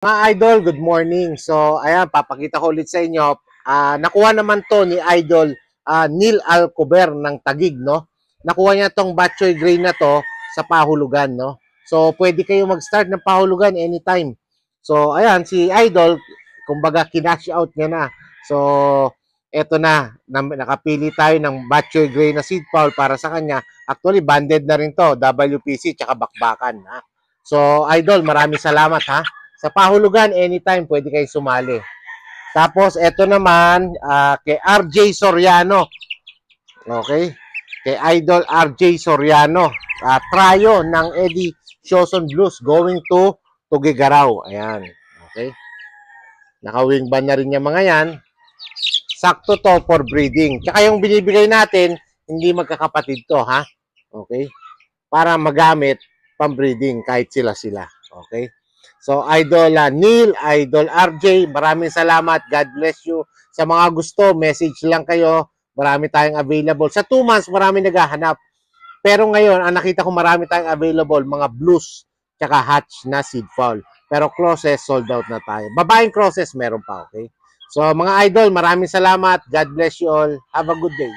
Mga idol, good morning. So, ayan, papakita ko ulit sa inyo. Nakuha naman to ni Idol Neil Alcober ng Taguig, no? Nakuha niya tong Batchoy Gray na to sa pahulugan, no? So, pwede kayo mag-start ng pahulugan anytime. So, ayan, si Idol, kumbaga, kinash out niya na. So, eto na, nakapili tayo ng Batchoy Gray na seed foul para sa kanya. Actually, banded na rin to, WPC, tsaka bakbakan, ha? So, Idol, maraming salamat, ha? Sa pahulugan, anytime, pwede kayo sumali. Tapos, eto naman, kay RJ Soriano. Okay? Kay Idol RJ Soriano. Tryo ng Eddie Shoson Blues going to Tugigaraw. Ayan. Okay? Naka-wingban na rin yung mga yan. Sakto to for breeding. Tsaka yung binibigay natin, hindi magkakapatid to, ha? Okay? Para magamit pang-breeding kahit sila-sila. Okay? So, Idol Neil, Idol RJ, maraming salamat. God bless you. Sa mga gusto, message lang kayo. Marami tayong available. Sa 2 months, marami naghahanap. Pero ngayon, ang nakita ko marami tayong available, mga blues, tsaka hatch na seed foul. Pero crosses, sold out na tayo. Babaeng crosses, meron pa, okay? So, mga idol, maraming salamat. God bless you all. Have a good day.